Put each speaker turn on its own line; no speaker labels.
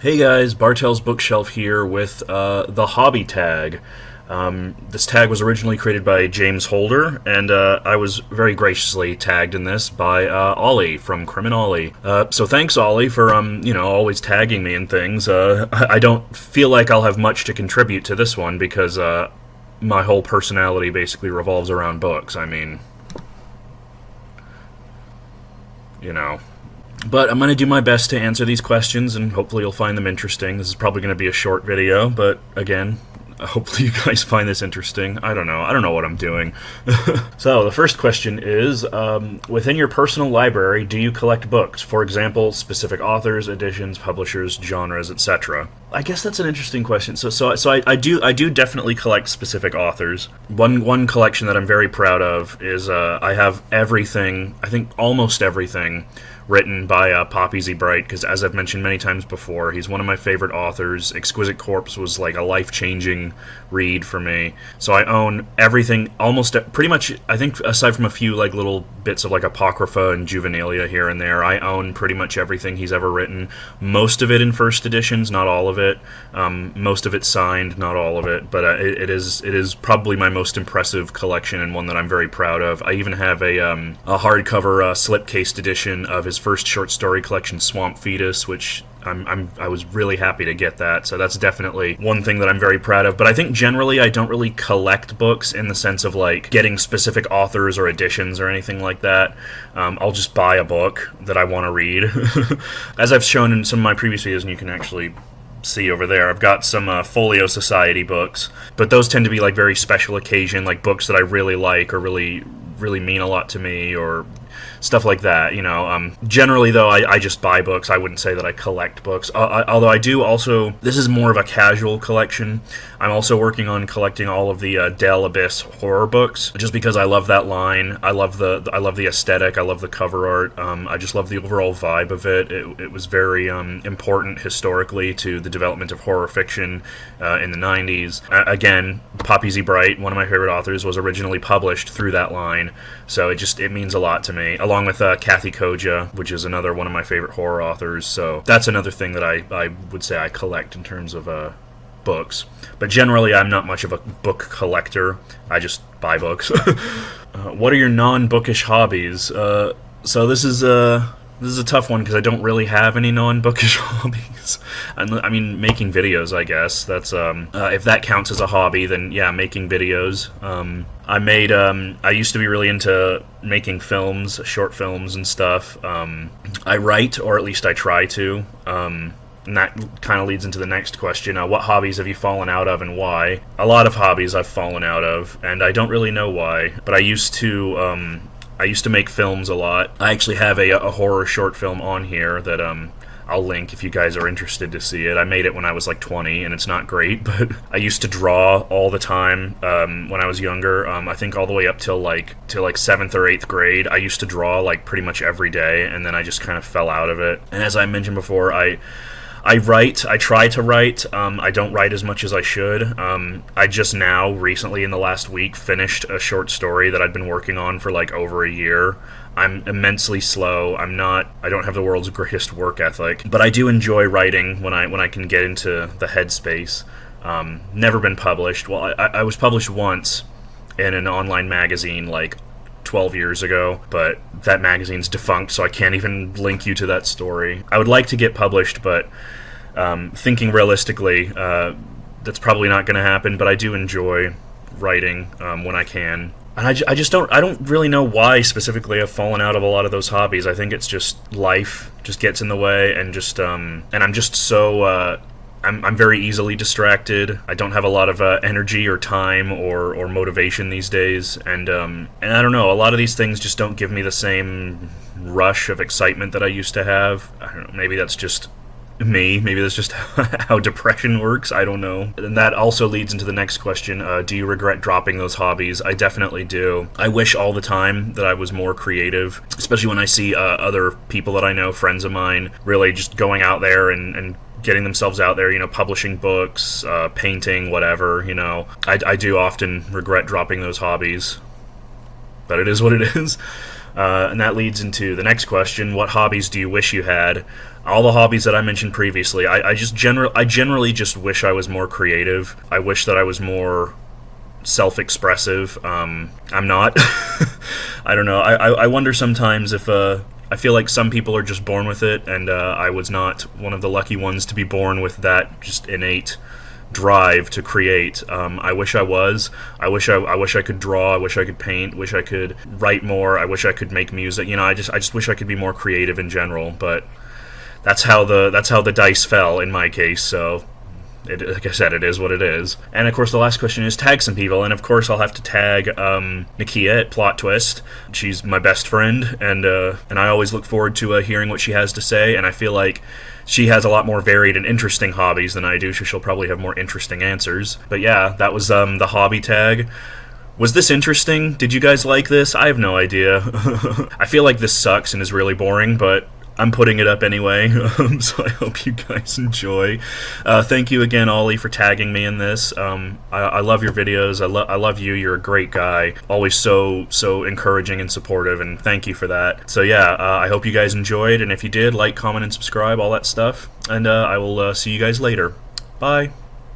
Hey guys, Bartel's Bookshelf here with the hobby tag. This tag was originally created by James Holder, and I was very graciously tagged in this by Ollie from Criminolly. So thanks, Ollie, for always tagging me in things. I don't feel like I'll have much to contribute to this one because my whole personality basically revolves around books. I mean, you know. But I'm going to do my best to answer these questions, and hopefully you'll find them interesting. This is probably going to be a short video, but again, hopefully you guys find this interesting. I don't know what I'm doing. So, the first question is, within your personal library, do you collect books? For example, specific authors, editions, publishers, genres, etc. I guess that's an interesting question. So I do definitely collect specific authors. One collection that I'm very proud of is I have everything, I think almost everything, written by Poppy Z. Bright, because as I've mentioned many times before, he's one of my favorite authors. Exquisite Corpse was like a life-changing read for me. So I own everything, almost pretty much, I think aside from a few like little bits of like Apocrypha and Juvenilia here and there, I own pretty much everything he's ever written. Most of it in first editions, not all of it. Most of it signed, not all of it, but it is probably my most impressive collection and one that I'm very proud of. I even have a hardcover slipcased edition of his first short story collection, Swamp Fetus, which I was really happy to get that, so that's definitely one thing that I'm very proud of. But I think generally I don't really collect books in the sense of like getting specific authors or editions or anything like that. I'll just buy a book that I want to read. As I've shown in some of my previous videos, and you can actually see over there, I've got some Folio Society books, but those tend to be like very special occasion, like books that I really like or really mean a lot to me, or stuff like that, you know. Generally, though, I just buy books. I wouldn't say that I collect books. Although I do also, this is more of a casual collection. I'm also working on collecting all of the Del Abyss horror books, just because I love that line. I love the aesthetic. I love the cover art. I just love the overall vibe of it. It was very important historically to the development of horror fiction in the 90s. Again, Poppy Z. Bright, one of my favorite authors, was originally published through that line, so it means a lot to me. Along with Kathy Koja, which is another one of my favorite horror authors, so that's another thing that I would say I collect in terms of books. But generally, I'm not much of a book collector. I just buy books. What are your non-bookish hobbies? So this is a tough one because I don't really have any non-bookish hobbies. I mean, making videos, I guess. That's if that counts as a hobby, then yeah, making videos. I used to be really into making films, short films and stuff. I write, or at least I try to. And that kind of leads into the next question. What hobbies have you fallen out of and why? A lot of hobbies I've fallen out of, and I don't really know why. But I used to make films a lot. I actually have a horror short film on here that I'll link if you guys are interested to see it. I made it when I was like 20, and it's not great, but I used to draw all the time when I was younger. I think all the way up till like 7th or 8th grade, I used to draw like pretty much every day, and then I just kind of fell out of it. And as I mentioned before, I write. I try to write. I don't write as much as I should. I just now, recently in the last week, finished a short story that I'd been working on for like over a year. I'm immensely slow. I don't have the world's greatest work ethic, but I do enjoy writing when I can get into the headspace. Never been published. Well, I was published once in an online magazine like 12 years ago, but that magazine's defunct, so I can't even link you to that story. I would like to get published, but thinking realistically, that's probably not going to happen, but I do enjoy writing when I can. And I don't really know why specifically I've fallen out of a lot of those hobbies. I think it's just life just gets in the way, and I'm just so I'm very easily distracted. I don't have a lot of energy or time or motivation these days, and I don't know, a lot of these things just don't give me the same rush of excitement that I used to have. I don't know, maybe that's just me. Maybe that's just how depression works. I don't know. And that also leads into the next question. Do you regret dropping those hobbies? I definitely do. I wish all the time that I was more creative, especially when I see other people that I know, friends of mine, really just going out there and getting themselves out there, you know, publishing books, painting, whatever, you know. I do often regret dropping those hobbies, but it is what it is. And that leads into the next question. What hobbies do you wish you had? all the hobbies that I mentioned previously. I generally just wish I was more creative. I wish that I was more self-expressive. I'm not. I don't know. I wonder sometimes if I feel like some people are just born with it, and I was not one of the lucky ones to be born with that just innate drive to create. I wish I was. I wish I could draw. I wish I could paint. Wish I could write more. I wish I could make music. You know, I just wish I could be more creative in general. But that's how the dice fell in my case. So, like I said, it is what it is. And of course, the last question is tag some people. And of course, I'll have to tag Nakia at Plot Twist. She's my best friend, and I always look forward to hearing what she has to say. And I feel like she has a lot more varied and interesting hobbies than I do, so she'll probably have more interesting answers. But yeah, that was the hobby tag. Was this interesting? Did you guys like this? I have no idea. I feel like this sucks and is really boring, but I'm putting it up anyway, so I hope you guys enjoy. Thank you again, Ollie, for tagging me in this. I love your videos. I love you. You're a great guy. Always so encouraging and supportive, and thank you for that. So yeah, I hope you guys enjoyed, and if you did, like, comment, and subscribe, all that stuff. And I will see you guys later. Bye.